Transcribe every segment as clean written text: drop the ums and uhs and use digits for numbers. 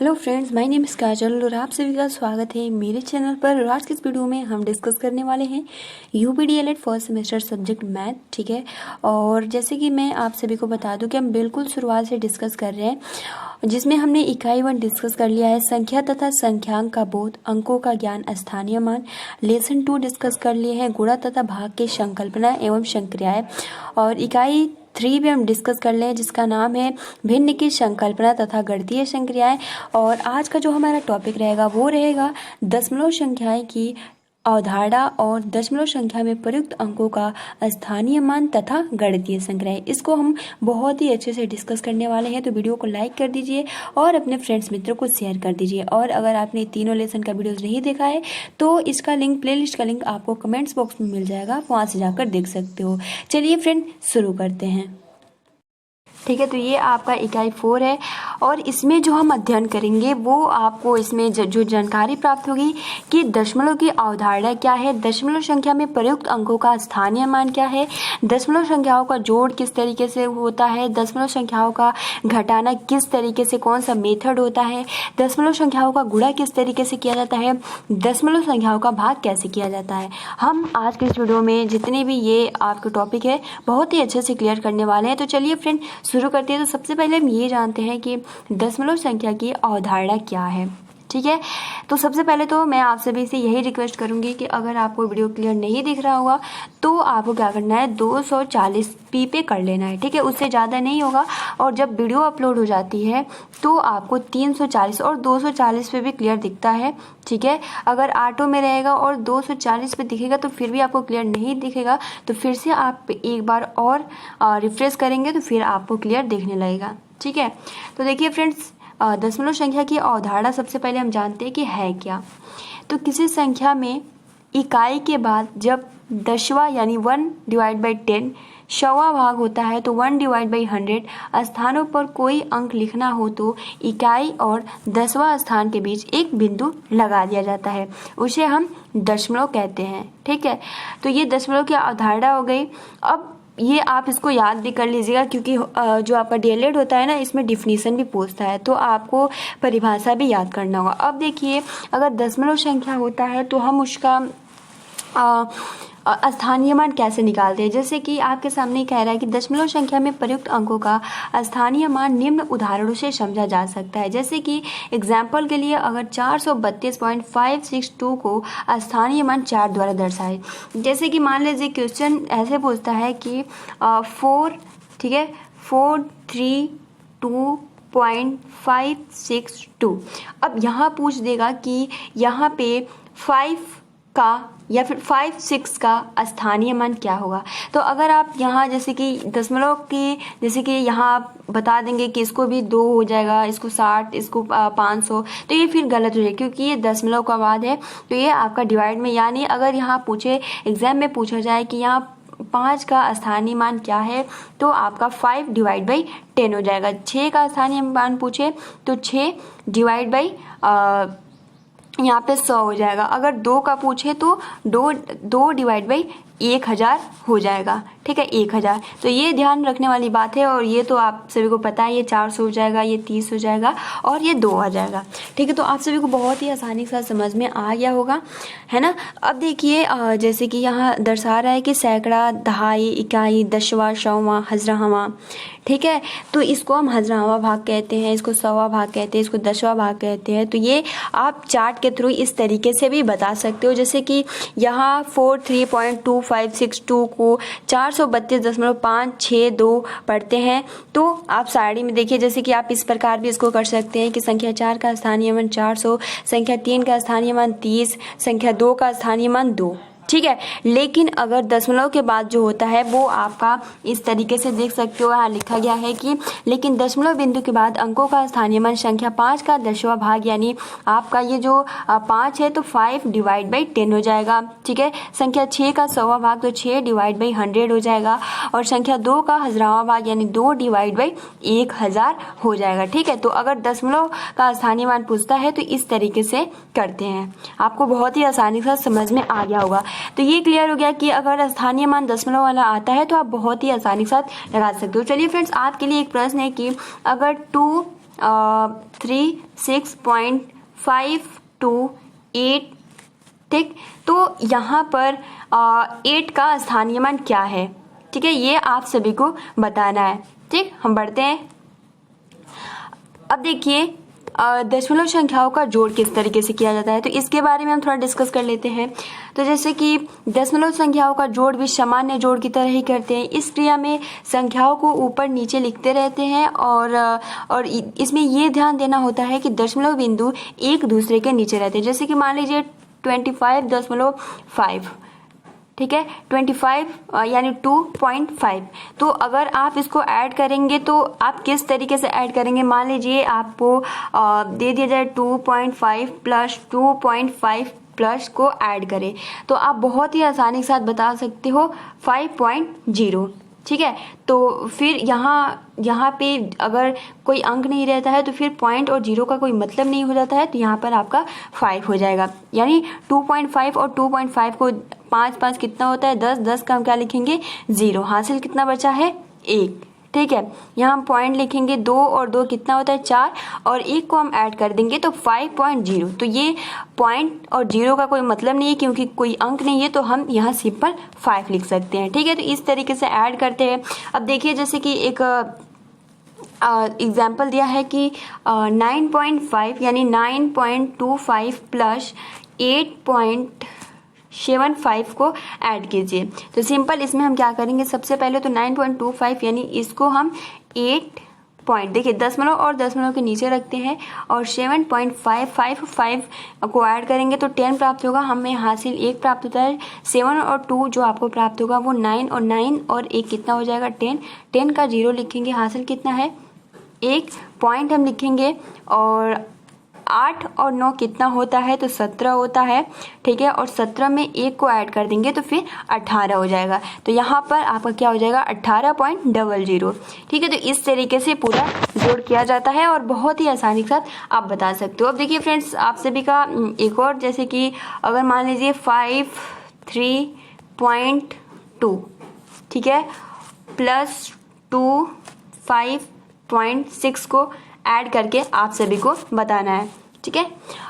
Hello friends, my name is Kajal और आप सभी का स्वागत है मेरे चैनल पर। आज की इस वीडियो में हम डिस्कस करने वाले हैं यूपीडीएलएड फर्स्ट सेमेस्टर सब्जेक्ट मैथ। ठीक है, और जैसे कि मैं आप सभी को बता दूं कि हम बिल्कुल शुरुआत से डिस्कस कर रहे हैं, जिसमें हमने इकाई 1 डिस्कस कर लिया है, संख्या तथा संख्यांक का बोध, अंकों का ज्ञान, स्थानीय मान। लेसन 2 डिस्कस कर लिए हैं, गुणा तथा भाग की संकल्पना एवं संक्रियाएं। और इकाई 3 भी हम डिस्कस कर लें, जिसका नाम है भिन्न की संकल्पना तथा गणितीय संक्रियाएं। और आज का जो हमारा टॉपिक रहेगा वो रहेगा दशमलव संख्याएं की अवधारणा और दशमलव संख्या में प्रयुक्त अंकों का स्थानीय मान तथा गणितीय संक्रियाएं। इसको हम बहुत ही अच्छे से डिस्कस करने वाले हैं, तो वीडियो को लाइक कर दीजिए और अपने फ्रेंड्स मित्रों को शेयर कर दीजिए। और अगर आपने तीनों लेसन का वीडियोस नहीं देखा है तो इसका लिंक, प्लेलिस्ट का लिंक आपको कमेंट्स बॉक्स में मिल जाएगा, आप वहाँ से जाकर देख सकते हो। चलिए फ्रेंड, शुरू करते हैं। ठीक है, तो ये आपका इकाई 4 है और इसमें जो हम अध्ययन करेंगे वो आपको इसमें जो जानकारी प्राप्त होगी कि दशमलव की अवधारणा क्या है, दशमलव संख्या में प्रयुक्त अंकों का स्थानीय मान क्या है, दशमलव संख्याओं का जोड़ किस तरीके से होता है, दशमलव संख्याओं का घटाना किस तरीके से, कौन सा मेथड होता है, दशमलव संख्याओं का गुणा किस तरीके से किया जाता है, दशमलव संख्याओं का भाग कैसे किया जाता है। हम आज के इस वीडियो में जितने भी ये आपके टॉपिक है बहुत ही अच्छे से क्लियर करने वाले हैं। तो चलिए फ्रेंड, शुरू करते हैं। तो सबसे पहले हम ये जानते हैं कि दशमलव संख्या की अवधारणा क्या है। ठीक है, तो सबसे पहले तो मैं आप सभी से यही रिक्वेस्ट करूंगी कि अगर आपको वीडियो क्लियर नहीं दिख रहा होगा तो आपको क्या करना है, 240p पे कर लेना है। ठीक है, उससे ज़्यादा नहीं होगा। और जब वीडियो अपलोड हो जाती है तो आपको 340 और 240 पे भी क्लियर दिखता है। ठीक है, अगर ऑटो में रहेगा और 240 पे दिखेगा तो फिर भी आपको क्लियर नहीं दिखेगा, तो फिर से आप एक बार और रिफ्रेश करेंगे तो फिर आपको क्लियर दिखने लगेगा। ठीक है, तो देखिए फ्रेंड्स, दशमलव संख्या की अवधारणा सबसे पहले हम जानते हैं कि है क्या। तो किसी संख्या में इकाई के बाद जब दशवां यानी 1/10 सवा भाग होता है तो 1/100 स्थानों पर कोई अंक लिखना हो तो इकाई और 10वां स्थान के बीच एक बिंदु लगा दिया जाता है, उसे हम दशमलव कहते हैं। ठीक है, तो ये दशमलव की अवधारणा हो गई। अब ये आप इसको याद भी कर लीजिएगा, क्योंकि जो आपका डीएलएड होता है ना, इसमें डिफिनीशन भी पूछता है, तो आपको परिभाषा भी याद करना होगा। अब देखिए, अगर दशमलव संख्या होता है तो हम उसका स्थानीय मान कैसे निकालते हैं। जैसे कि आपके सामने कह रहा है कि दशमलव संख्या में प्रयुक्त अंकों का स्थानीय मान निम्न उदाहरणों से समझा जा सकता है। जैसे कि एग्जाम्पल के लिए, अगर 432.562 को स्थानीय मान 4 द्वारा दर्शाए। जैसे कि मान लीजिए क्वेश्चन ऐसे पूछता है कि 4, ठीक है, 432.562। अब यहाँ पूछ देगा कि यहाँ पे 5 का या फिर 5, 6 का स्थानीय मान क्या होगा। तो अगर आप यहाँ जैसे कि दशमलव की, जैसे कि यहाँ आप बता देंगे कि इसको भी 2 हो जाएगा, इसको 60, इसको 500, तो ये फिर गलत हो जाएगा, क्योंकि ये दशमलव का बाद है। तो ये आपका डिवाइड में, यानी अगर यहाँ पूछे, एग्जाम में पूछा जाए कि यहाँ 5 का स्थानीय मान क्या है, तो आपका 5/10 हो जाएगा। 6 का स्थानीय मान पूछे तो 6/, यहाँ पे 100 हो जाएगा। अगर 2 का पूछे तो 2/1000 हो जाएगा। ठीक है, 1000। तो ये ध्यान रखने वाली बात है। और ये तो आप सभी को पता है, ये 400 हो जाएगा, ये 30 हो जाएगा और ये 2 आ जाएगा। ठीक है, तो आप सभी को बहुत ही आसानी से समझ में आ गया होगा, है ना। अब देखिए, जैसे कि यहाँ दर्शा रहा है कि सैकड़ा, दहाई, इकाई, दशवां, सौवां, हज़ारवां। ठीक है, तो इसको हम हज़ारवां भाग कहते हैं, इसको सवा भाग कहते हैं, इसको दशवां भाग कहते हैं। तो ये आप चार्ट के थ्रू इस तरीके से भी बता सकते हो। जैसे कि यहाँ 43.2562 को 432.562 पढ़ते हैं, तो आप सारणी में देखिए, जैसे कि आप इस प्रकार भी इसको कर सकते हैं कि संख्या 4 का स्थानीय मान 400, संख्या 3 का स्थानीय मान 30, संख्या 2 का स्थानीय मान 2। ठीक है, लेकिन अगर दशमलव के बाद जो होता है वो आपका इस तरीके से देख सकते हो, यहाँ लिखा गया है कि लेकिन दशमलव बिंदु के बाद अंकों का स्थानीय मान संख्या 5 का 10वां भाग, यानी आपका ये जो 5 है तो 5/10 हो जाएगा। ठीक है, संख्या 6 का 100वां भाग तो 6/100 हो जाएगा। और संख्या 2 का 1000वां भाग यानी 2/1000 हो जाएगा। ठीक है, तो अगर दशमलव का स्थानीय मान पूछता है तो इस तरीके से करते हैं। आपको बहुत ही आसानी से समझ में आ गया होगा। तो ये क्लियर हो गया कि अगर स्थानीय मान दशमलव वाला आता है तो आप बहुत ही आसानी के साथ लगा सकते हो। चलिए फ्रेंड्स, आज के लिए एक प्रश्न है कि अगर 2 36.528, ठीक। तो यहाँ पर 8 का स्थानीय मान क्या है, ठीक है, ये आप सभी को बताना है, ठीक। हम बढ़ते हैं। अब देखिए दशमलव संख्याओं का जोड़ किस तरीके से किया जाता है, तो इसके बारे में हम थोड़ा डिस्कस कर लेते हैं। तो जैसे कि दशमलव संख्याओं का जोड़ भी सामान्य जोड़ की तरह ही करते हैं। इस क्रिया में संख्याओं को ऊपर नीचे लिखते रहते हैं और इसमें ये ध्यान देना होता है कि दशमलव बिंदु एक दूसरे के नीचे रहते हैं। जैसे कि मान लीजिए 25.5, ठीक है, 25 यानी 2.5। तो अगर आप इसको ऐड करेंगे तो आप किस तरीके से ऐड करेंगे, मान लीजिए आपको दे दिया जाए 2.5 प्लस 2.5 प्लस को ऐड करें, तो आप बहुत ही आसानी के साथ बता सकते हो 5.0, ठीक है। तो फिर यहाँ पे अगर कोई अंक नहीं रहता है तो फिर पॉइंट और जीरो का कोई मतलब नहीं हो जाता है, तो यहाँ पर आपका 5 हो जाएगा। यानी 2.5 और 2.5 को 5 कितना होता है 10 का हम क्या लिखेंगे 0, हासिल कितना बचा है 1, ठीक है। यहाँ हम पॉइंट लिखेंगे 2 और 2 कितना होता है 4 और 1 को हम ऐड कर देंगे तो 5.0। तो ये पॉइंट और 0 का कोई मतलब नहीं है क्योंकि कोई अंक नहीं है, तो हम यहाँ सिंपल 5 लिख सकते हैं, ठीक है। तो इस तरीके से ऐड करते हैं। अब देखिए जैसे कि एक एग्जाम्पल दिया है कि 9.5 यानी 9.25 प्लस 8.75 को ऐड कीजिए। तो सिंपल इसमें हम क्या करेंगे, सबसे पहले तो 9.25 यानी इसको हम 8 पॉइंट, देखिए दशमलव और दशमलव के नीचे रखते हैं और 7.555 को ऐड करेंगे तो 10 प्राप्त होगा, हमें हासिल 1 प्राप्त होता है। 7 और 2 जो आपको प्राप्त होगा वो 9 और 9 और 1 कितना हो जाएगा 10। 10 का 0 लिखेंगे, हासिल कितना है 1 पॉइंट हम लिखेंगे और 8 और 9 कितना होता है तो 17 होता है, ठीक है। और 17 में 1 को ऐड कर देंगे तो फिर 18 हो जाएगा। तो यहाँ पर आपका क्या हो जाएगा 18.00, ठीक है। तो इस तरीके से पूरा जोड़ किया जाता है और बहुत ही आसानी के साथ आप बता सकते हो। अब देखिए फ्रेंड्स आप सभी का एक और, जैसे कि अगर मान लीजिए 53.2, ठीक है, प्लस 2 5.6 को ऐड करके आप सभी को बताना है, ठीक है।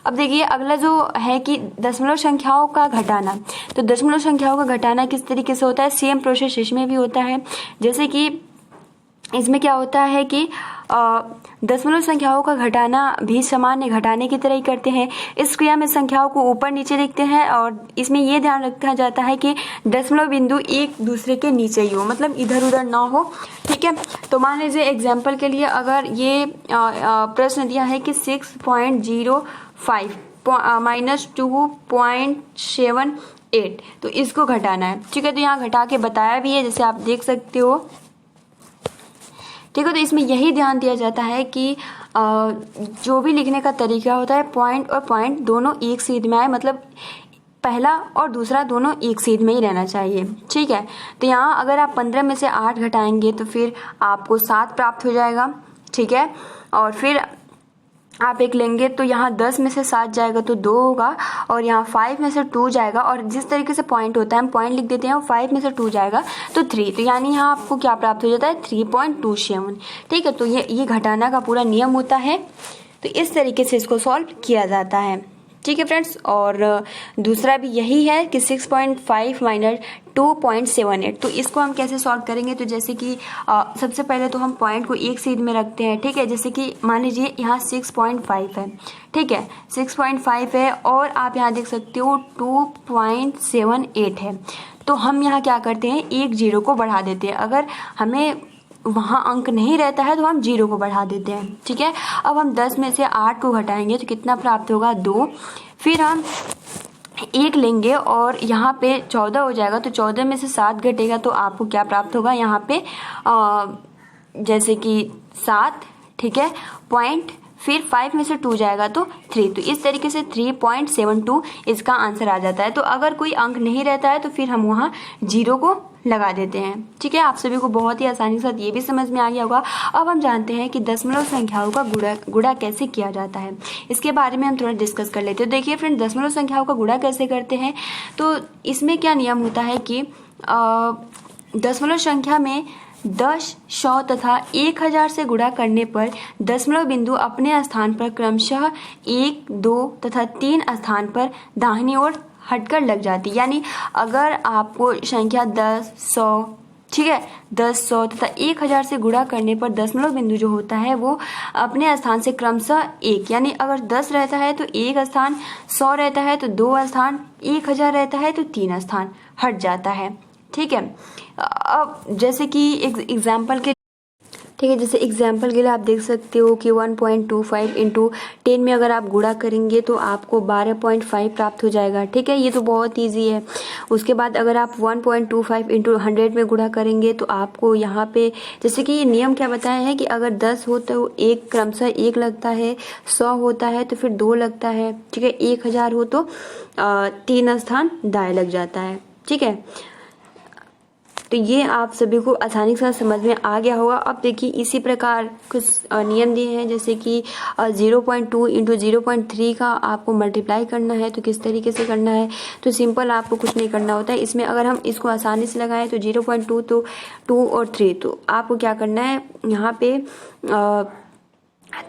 अब देखिए अगला जो है कि दशमलव संख्याओं का घटाना। तो दशमलव संख्याओं का घटाना किस तरीके से होता है, सेम प्रोसेस इसमें भी होता है। जैसे कि इसमें क्या होता है कि दशमलव संख्याओं का घटाना भी सामान्य घटाने की तरह ही करते हैं। इस क्रिया में संख्याओं को ऊपर नीचे लिखते हैं और इसमें यह ध्यान रखा जाता है कि दशमलव बिंदु एक दूसरे के नीचे ही हो, मतलब इधर उधर ना हो, ठीक है। तो मान लीजिए एग्जाम्पल के लिए अगर ये प्रश्न दिया है कि 6.05 माइनस 2.78, तो इसको घटाना है, ठीक है। तो यहाँ घटा के बताया भी है, जैसे आप देख सकते हो, ठीक है। तो इसमें यही ध्यान दिया जाता है कि जो भी लिखने का तरीका होता है पॉइंट और पॉइंट दोनों एक सीध में आए, मतलब पहला और दूसरा दोनों एक सीध में ही रहना चाहिए, ठीक है। तो यहाँ अगर आप 15 में से 8 घटाएंगे तो फिर आपको 7 प्राप्त हो जाएगा, ठीक है। और फिर आप एक लेंगे तो यहाँ 10 में से 7 जाएगा तो 2 होगा और यहाँ 5 में से 2 जाएगा और जिस तरीके से पॉइंट होता है हम पॉइंट लिख देते हैं और 5 में से 2 जाएगा तो 3, तो यानी यहाँ आपको क्या प्राप्त हो जाता है 3.27, ठीक है। तो ये घटाना का पूरा नियम होता है। तो इस तरीके से इसको सॉल्व किया जाता है, ठीक है फ्रेंड्स। और दूसरा भी यही है कि 6.5 माइनस 2.78, तो इसको हम कैसे सॉल्व करेंगे, तो जैसे कि सबसे पहले तो हम पॉइंट को एक सीध में रखते हैं, ठीक है। जैसे कि मान लीजिए यहाँ 6.5 है, ठीक है, 6.5 है और आप यहाँ देख सकते हो 2.78 है, तो हम यहाँ क्या करते हैं एक 0 को बढ़ा देते हैं। अगर हमें वहाँ अंक नहीं रहता है तो हम 0 को बढ़ा देते हैं, ठीक है। अब हम 10 में से 8 को घटाएंगे तो कितना प्राप्त होगा 2, फिर हम 1 लेंगे और यहाँ पे 14 हो जाएगा, तो 14 में से 7 घटेगा तो आपको क्या प्राप्त होगा यहाँ पे जैसे कि 7, ठीक है, पॉइंट, फिर 5 में से 2 जाएगा तो 3, तो इस तरीके से 3.72 इसका आंसर आ जाता है। तो अगर कोई अंक नहीं रहता है तो फिर हम वहाँ 0 को लगा देते हैं, ठीक है। आप सभी को बहुत ही आसानी के साथ ये भी समझ में आ गया होगा। अब हम जानते हैं कि दशमलव संख्याओं का गुणा कैसे किया जाता है, इसके बारे में हम थोड़ा डिस्कस कर लेते हैं। देखिए फ्रेंड दशमलव संख्याओं का गुणा कैसे करते हैं, तो इसमें क्या नियम होता है कि दशमलव संख्या में 10, 100 तथा 1000 से गुणा करने पर दशमलव बिंदु अपने स्थान पर क्रमशः 1, 2 तथा 3 स्थान पर दाहिनी ओर हटकर लग जाती। यानी अगर आपको संख्या 10, 100, ठीक है, 10, 100 तथा 1000 से गुणा करने पर दशमलव बिंदु जो होता है वो अपने स्थान से क्रमशः 1, यानी अगर 10 रहता है तो 1 स्थान, 100 रहता है तो 2 स्थान, 1000 रहता है तो 3 स्थान हट जाता है। ठीक है, अब जैसे कि एग्जाम्पल के जैसे एग्जाम्पल के लिए आप देख सकते हो कि 1.25 इंटू 10 में अगर आप गुणा करेंगे तो आपको 12.5 प्राप्त हो जाएगा। ठीक है, ये तो बहुत इजी है। उसके बाद अगर आप 1.25 इंटू 100 में गुणा करेंगे तो आपको यहाँ पे जैसे कि ये नियम क्या बताया है कि अगर 10 हो तो एक क्रमशः 1 लगता है, 100 होता है तो फिर 2 लगता है, ठीक है, 1000 हो तो 3 स्थान दाएं लग जाता है। ठीक है, तो ये आप सभी को आसानी से समझ में आ गया होगा। अब देखिए इसी प्रकार कुछ नियम दिए हैं, जैसे कि 0.2 इंटू 0.3 का आपको मल्टीप्लाई करना है तो किस तरीके से करना है। तो सिंपल, आपको कुछ नहीं करना होता है इसमें। अगर हम इसको आसानी से लगाएं तो 0.2 तो 2 और 3, तो आपको क्या करना है, यहाँ पे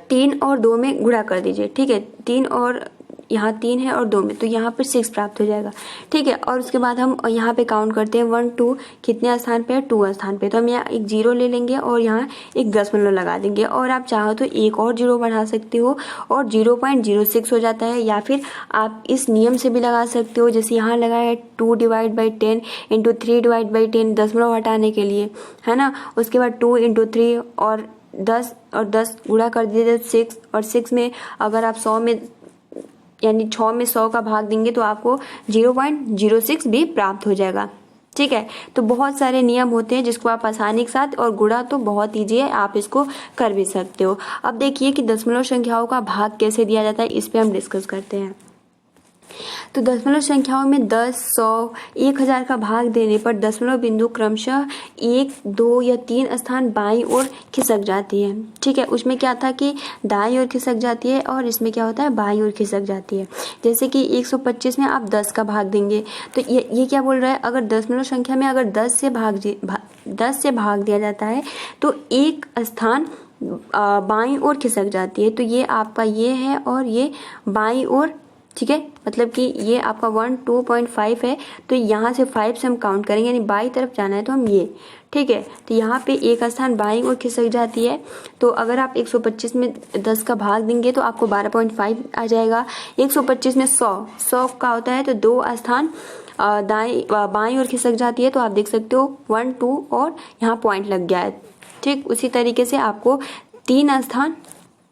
3 और 2 में गुणा कर दीजिए। ठीक है, 3 और यहाँ 3 है और 2 में, तो यहाँ पर 6 प्राप्त हो जाएगा। ठीक है, और उसके बाद हम यहाँ पे काउंट करते हैं 1, 2 कितने स्थान पे है, 2 स्थान पे, तो हम यहाँ एक 0 ले लेंगे और यहाँ एक दशमलव लगा देंगे। और आप चाहो तो एक और 0 बढ़ा सकते हो और 0.06 हो जाता है, या फिर आप इस नियम से भी लगा सकते हो, जैसे यहाँ लगा है 2/10 इंटू 3/10 दशमलव हटाने के लिए, है ना। उसके बाद 2 इंटू 3 और 10 गुणा कर दीजिए 6, और 6 में अगर आप 100 में यानी 6 में 100 का भाग देंगे तो आपको 0.06 भी प्राप्त हो जाएगा। ठीक है, तो बहुत सारे नियम होते हैं जिसको आप आसानी के साथ, और गुणा तो बहुत ईजी है, आप इसको कर भी सकते हो। अब देखिए कि दशमलव संख्याओं का भाग कैसे दिया जाता है, इस पे हम डिस्कस करते हैं। तो दशमलव संख्याओं में 10, 100, 1000 का भाग देने पर दशमलव बिंदु क्रमशः 1, 2 या 3 स्थान बाईं ओर खिसक जाती है। ठीक है, उसमें क्या था कि दाईं ओर खिसक जाती है और इसमें क्या होता है, बाईं ओर खिसक जाती है। जैसे कि 125 में आप 10 का भाग देंगे तो ये क्या बोल रहा है, अगर दशमलव संख्या में अगर 10 से भाग दिया जाता है तो एक स्थान बाईं ओर खिसक जाती है। तो ये आपका ये है और ये बाईं ओर, ठीक है, मतलब कि ये आपका 2.5 है, तो यहाँ से 5 से हम काउंट करेंगे, यानी बाईं तरफ जाना है तो हम ये, ठीक है, तो यहाँ पे एक स्थान बाईं ओर खिसक जाती है। तो अगर आप 125 में 10 का भाग देंगे तो आपको 12.5 आ जाएगा। 125 में 100 का होता है तो 2 स्थान बाईं ओर खिसक जाती है, तो आप देख सकते हो 1, 2 और यहाँ पॉइंट लग गया है। ठीक, उसी तरीके से आपको 3 स्थान।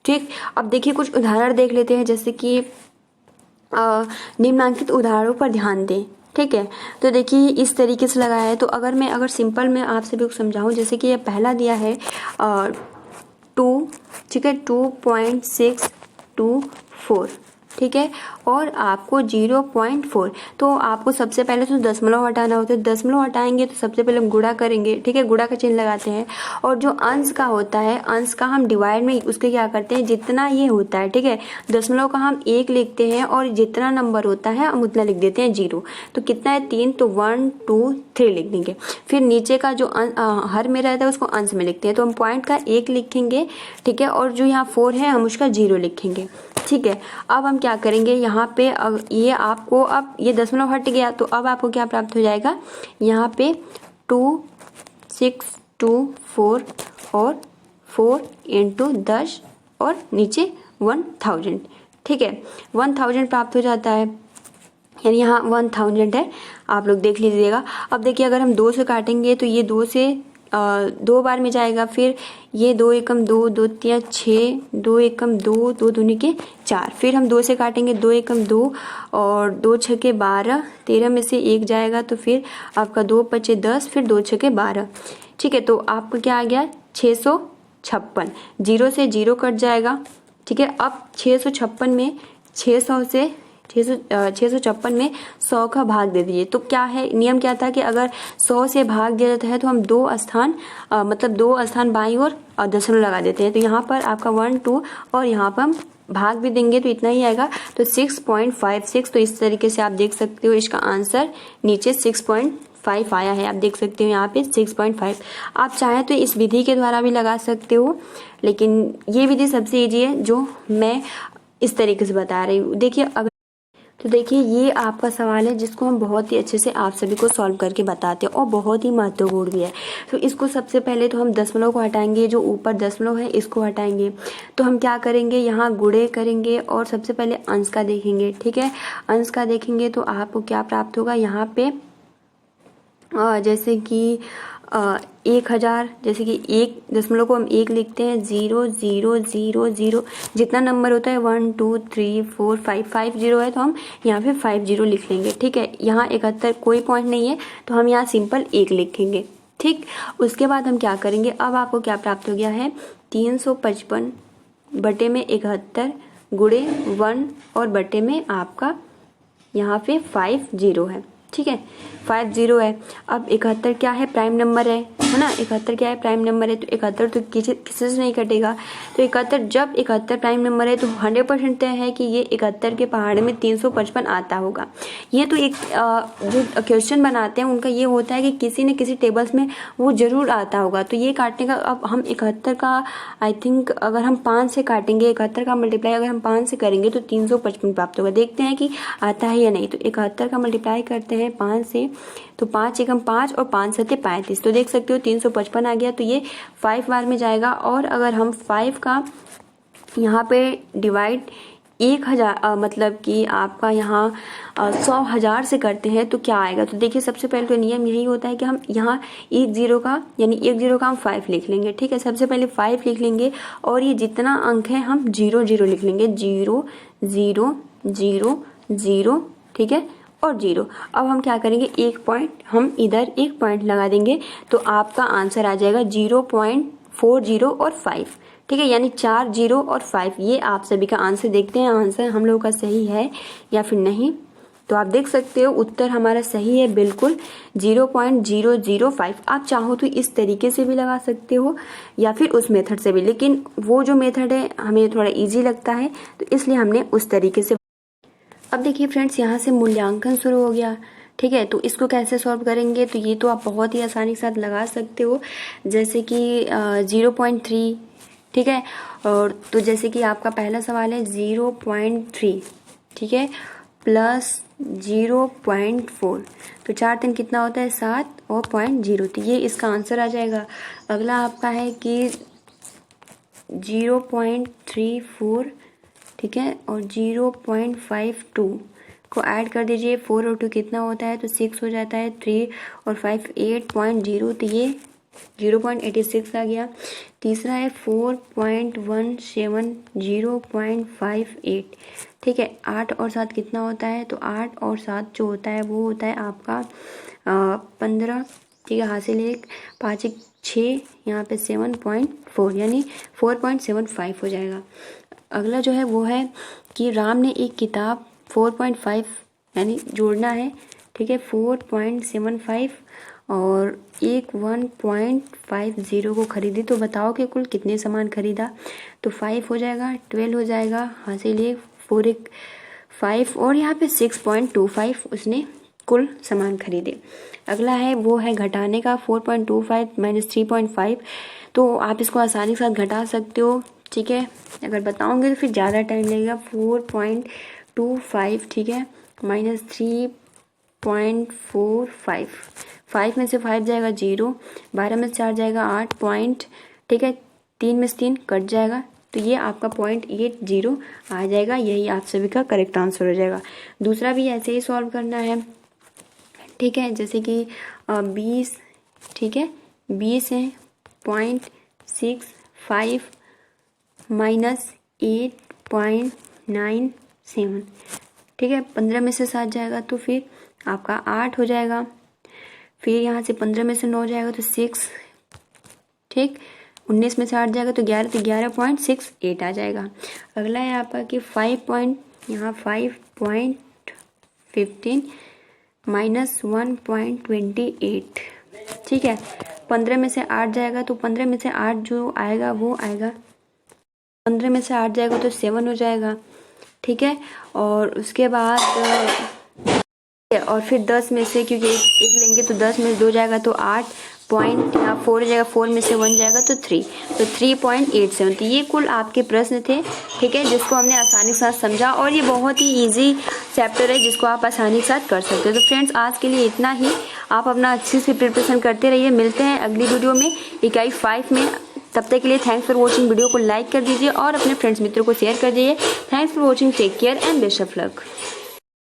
ठीक, अब देखिए कुछ उदाहरण देख लेते हैं, जैसे कि निम्नांकित उदाहरणों पर ध्यान दें। ठीक है, तो देखिए इस तरीके से लगाया है। तो अगर सिंपल में आप सभी को समझाऊं, जैसे कि ये पहला दिया है 2, ठीक है, 2.624, ठीक है, और आपको 0.4, तो आपको सबसे पहले तो दशमलव हटाना होता है। दशमलव हटाएंगे तो सबसे पहले हम गुणा करेंगे, ठीक है, गुणा का चिन्ह लगाते हैं, और जो अंश का होता है, अंश का हम डिवाइड में उसके क्या करते हैं, जितना ये होता है, ठीक है, दशमलव का हम 1 लिखते हैं और जितना नंबर होता है हम उतना लिख देते हैं 0। तो कितना है 3, तो 1, 2, 3 लिख देंगे। फिर नीचे का जो हर में रहता है उसको अंश में लिखते हैं, तो हम पॉइंट का 1 लिखेंगे, ठीक है, और जो यहाँ 4 है हम उसका 0 लिखेंगे। ठीक है, अब हम क्या करेंगे, यहाँ पे ये आपको, अब ये दशमलव हट गया तो अब आपको क्या प्राप्त हो जाएगा, यहाँ पे 2624 और 4 इंटू 10 और नीचे 1000, ठीक है, 1000 प्राप्त हो जाता है, यानी यहाँ 1000 है, आप लोग देख लीजिएगा। अब देखिए अगर हम 2 से काटेंगे तो ये 2 से 2 बार में जाएगा, फिर ये 2 एकम 2, 2 तिया 6, 2 एकम 2, 2 दूनी के 4, फिर हम 2 से काटेंगे 2 एकम 2 और 2 छके 12, 13 में से 1 जाएगा तो फिर आपका 2 पचे 10, फिर 2 छके 12, ठीक है, तो आपका क्या आ गया 656, 0 से 0 कट जाएगा, ठीक है। अब 656 में 656 में 100 का भाग दे दीजिए। तो क्या है, नियम क्या था कि अगर 100 से भाग दिया जाता है तो हम 2 स्थान बाईं ओर और दशमलव लगा देते हैं। तो यहाँ पर आपका 1, 2 और यहाँ पर हम भाग भी देंगे तो इतना ही आएगा, तो 6.56। तो इस तरीके से आप देख सकते हो इसका आंसर नीचे 6.5 आया है। आप देख सकते हो यहाँ पे 6.5। आप चाहें तो इस विधि के द्वारा भी लगा सकते हो, लेकिन ये विधि सबसे ईजी है जो मैं इस तरीके से बता रही हूँ। देखिए तो देखिए ये आपका सवाल है जिसको हम बहुत ही अच्छे से आप सभी को सॉल्व करके बताते हैं और बहुत ही महत्वपूर्ण भी है। तो इसको सबसे पहले तो हम दशमलव को हटाएंगे, जो ऊपर दशमलव है इसको हटाएंगे। तो हम क्या करेंगे, यहाँ गुणे करेंगे और सबसे पहले अंश का देखेंगे। ठीक है, अंश का देखेंगे तो आपको क्या प्राप्त होगा, यहाँ पे जैसे कि 1000, जैसे कि 1 को हम 1 लिखते हैं, 0 0 0 0, जितना नंबर होता है 1 2 3 4 5 5 0 है तो हम यहाँ पे 5 0 लिख लेंगे। ठीक है, यहाँ 71 कोई पॉइंट नहीं है तो हम यहाँ सिंपल 1 लिखेंगे। ठीक, उसके बाद हम क्या करेंगे, अब आपको क्या प्राप्त हो गया है, 355 बटे में 71 गुणे 1 और बटे में आपका यहाँ पे 5 0 है। ठीक है, 5 0 है। अब 71 क्या है, प्राइम नंबर है ना, 71 क्या है, प्राइम नंबर है, तो 71 तो किसी से नहीं कटेगा। तो 71, जब 71 प्राइम नंबर है तो 100% तय है कि ये 71 के पहाड़ में 355 आता होगा। ये तो एक जो क्वेश्चन बनाते हैं उनका ये होता है कि किसी न किसी टेबल्स में वो जरूर आता होगा। तो ये काटने का, अब हम 71 का आई थिंक अगर हम 5 से काटेंगे, 71 का मल्टीप्लाई अगर हम 5 से करेंगे तो 355 प्राप्त होगा। देखते हैं कि आता है या नहीं। तो 71 का मल्टीप्लाई करते हैं 5 से, तो 5 एकम 5 और 5 सत्ते 35, तो देख सकते हो 355 आ गया। तो ये 5 बार में जाएगा। और अगर हम 5 का यहाँ पे डिवाइड 1000 मतलब कि आपका यहाँ 100,000 से करते हैं तो क्या आएगा। तो देखिए सबसे पहले तो नियम यही होता है कि हम यहाँ 10 का यानी 10 का हम 5 लिख लेंगे। ठीक है, सबसे पहले 5 लिख लेंगे और ये जितना अंक है हम 0 0 लिख लेंगे, 0 0 0 0। ठीक है, और 0। अब हम क्या करेंगे, एक पॉइंट, हम इधर एक पॉइंट लगा देंगे तो आपका आंसर आ जाएगा 0.40 और 5। ठीक है, यानी 4 0 और 5। ये आप सभी का आंसर, देखते हैं आंसर हम लोगों का सही है या फिर नहीं। तो आप देख सकते हो उत्तर हमारा सही है बिल्कुल, 0.005। आप चाहो तो इस तरीके से भी लगा सकते हो या फिर उस मेथड से भी, लेकिन वो जो मेथड है हमें थोड़ा इजी लगता है तो इसलिए हमने उस तरीके से। अब देखिए फ्रेंड्स, यहाँ से मूल्यांकन शुरू हो गया। ठीक है, तो इसको कैसे सॉल्व करेंगे, तो ये तो आप बहुत ही आसानी के साथ लगा सकते हो, जैसे कि 0.3। ठीक है, और तो जैसे कि आपका पहला सवाल है 0.3, ठीक है, प्लस 0.4, तो 4 3 कितना होता है 7 और 0.0, तो ये इसका आंसर आ जाएगा। अगला आपका है कि 0.34, ठीक है, और 0.52 को ऐड कर दीजिए। 4 और 2 कितना होता है, तो 6 हो जाता है। 3 और 5 8.0, तो ये 0.86 आ गया। तीसरा है 4.17 0.58, ठीक है। 8 और 7 कितना होता है, तो 8 और 7 जो होता है वो होता है आपका 15, ठीक है, हासिल 1 5 1 6, यहाँ पे 7.4 यानी 4.75 हो जाएगा। अगला जो है वो है कि राम ने एक किताब 4.5 यानी जोड़ना है, ठीक है, 4.75 और एक 1.50 को खरीदी, तो बताओ कि कुल कितने सामान खरीदा, तो 5 हो जाएगा, 12 हो जाएगा, हासिल 1 4 1 5 और यहाँ पे 6.25 उसने कुल सामान खरीदे। अगला है वो है घटाने का 4.25 माइनस 3.5, तो आप इसको आसानी के साथ घटा सकते हो, ठीक है। अगर बताऊंगे तो फिर ज़्यादा टाइम लगेगा। 4.25, ठीक है, माइनस 3.45, 5 में से 5 जाएगा 0, 12 में से 4 जाएगा 8 पॉइंट, ठीक है, 3 में से 3 कट जाएगा, तो ये आपका 0.80 आ जाएगा। यही आप सभी का करेक्ट आंसर हो जाएगा। दूसरा भी ऐसे ही सॉल्व करना है, ठीक है, जैसे कि 20, ठीक है, 20 है 0.65 माइनस 8.97, ठीक है, 15 में से 7 जाएगा तो फिर आपका 8 हो जाएगा। फिर यहाँ से 15 में से 9 जाएगा तो 6, ठीक, 19 में से 8 जाएगा तो 11, तो 11.68 आ जाएगा। अगला है आपका कि 5.15 माइनस 1.28, ठीक है, 15 में से 8 जाएगा तो 15 में से 8 जो आएगा वो आएगा, 15 में से 8 जाएगा तो 7 हो जाएगा, ठीक है। और उसके बाद और फिर 10 में से, क्योंकि एक लेंगे तो 10 में से 2 जाएगा तो 8 पॉइंट, या 4 जाएगा, 4 में से 1 जाएगा तो 3, तो 3.87। तो ये कुल आपके प्रश्न थे, ठीक है, जिसको हमने आसानी के साथ समझा, और ये बहुत ही इजी चैप्टर है जिसको आप आसानी के साथ कर सकते हो। तो फ्रेंड्स, आज के लिए इतना ही। आप अपना अच्छे से प्रिपरेशन करते रहिए। मिलते हैं अगली वीडियो में इकाई 5 में। तब तक के लिए थैंक्स फॉर वॉचिंग। वीडियो को लाइक कर दीजिए और अपने फ्रेंड्स मित्रों को शेयर कर दीजिए। Thanks for watching. Take care and best of luck.